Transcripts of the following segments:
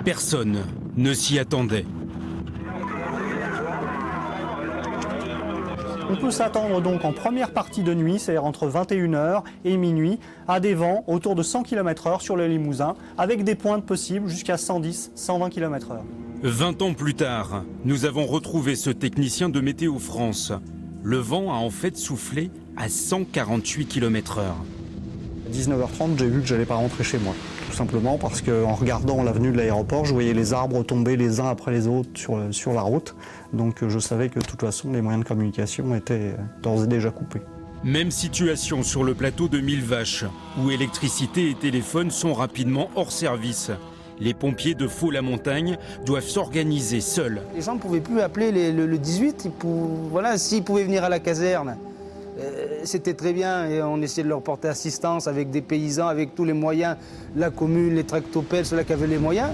Personne ne s'y attendait. On peut s'attendre donc en première partie de nuit, c'est-à-dire entre 21h et minuit, à des vents autour de 100 km/h sur le Limousin, avec des pointes possibles jusqu'à 110-120 km/h. 20 ans plus tard, nous avons retrouvé ce technicien de Météo France. Le vent a en fait soufflé à 148 km/h. À 19h30, j'ai vu que j'allais pas rentrer chez moi. Tout simplement parce qu'en regardant l'avenue de l'aéroport, je voyais les arbres tomber les uns après les autres sur la route. Donc je savais que de toute façon, les moyens de communication étaient d'ores et déjà coupés. Même situation sur le plateau de Millevaches, où électricité et téléphone sont rapidement hors service. Les pompiers de Faux-la-Montagne doivent s'organiser seuls. Les gens ne pouvaient plus appeler le 18, voilà, s'ils pouvaient venir à la caserne. C'était très bien et on essayait de leur porter assistance avec des paysans, avec tous les moyens, la commune, les tractopelles, ceux-là qui avaient les moyens.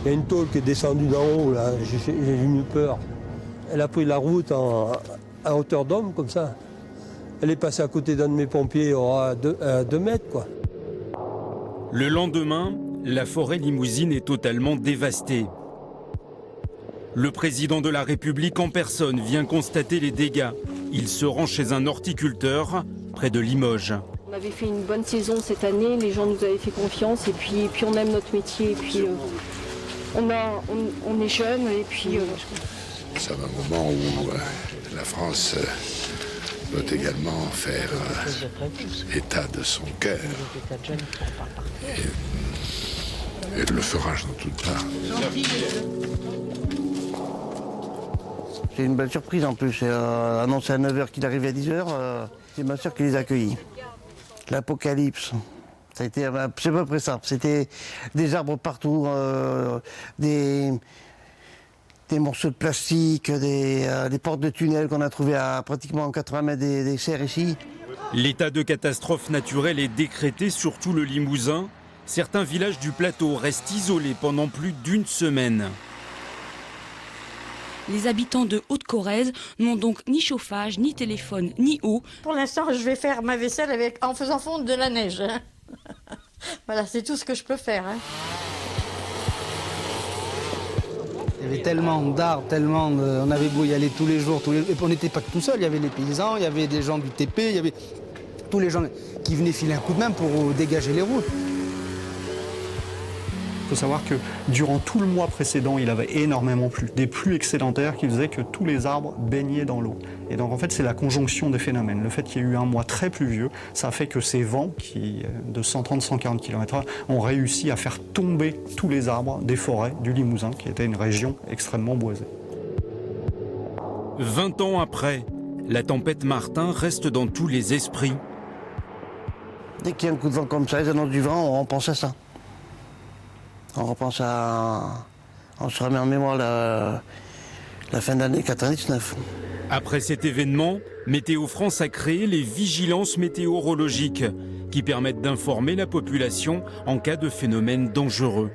Il y a une tôle qui est descendue d'en haut, là, j'ai eu peur. Elle a pris la route à hauteur d'homme, comme ça. Elle est passée à côté d'un de mes pompiers à 2 mètres, quoi. Le lendemain, la forêt limousine est totalement dévastée. Le président de la République en personne vient constater les dégâts. Il se rend chez un horticulteur près de Limoges. On avait fait une bonne saison cette année, les gens nous avaient fait confiance et puis on aime notre métier et puis on est jeunes et puis... C'est un moment où la France doit également faire état de son cœur et le fera dans toute part. C'est une belle surprise en plus. Annoncé à 9h qu'il arrivait à 10h, c'est ma soeur qui les a accueillis. L'apocalypse. Ça a été, c'est à peu près ça. C'était des arbres partout, des morceaux de plastique, des portes de tunnels qu'on a trouvées à pratiquement 80 mètres des serres ici. L'état de catastrophe naturelle est décrété sur tout le Limousin. Certains villages du plateau restent isolés pendant plus d'une semaine. Les habitants de Haute-Corrèze n'ont donc ni chauffage, ni téléphone, ni eau. Pour l'instant, je vais faire ma vaisselle en faisant fondre de la neige. Voilà, c'est tout ce que je peux faire. Il y avait tellement d'arbres, on avait beau y aller tous les jours, et puis on n'était pas tout seul, il y avait les paysans, il y avait des gens du TP, il y avait tous les gens qui venaient filer un coup de main pour dégager les routes. Il faut savoir que durant tout le mois précédent, il avait énormément plu. Des pluies excédentaires qui faisaient que tous les arbres baignaient dans l'eau. Et donc en fait, c'est la conjonction des phénomènes. Le fait qu'il y ait eu un mois très pluvieux, ça a fait que ces vents, qui de 130-140 km/h, ont réussi à faire tomber tous les arbres des forêts du Limousin, qui était une région extrêmement boisée. 20 ans après, la tempête Martin reste dans tous les esprits. Dès qu'il y a un coup de vent comme ça, les annonces du vent, on pense à ça. On repense on se remet en mémoire la fin d'année 99. Après cet événement, Météo France a créé les vigilances météorologiques qui permettent d'informer la population en cas de phénomènes dangereux.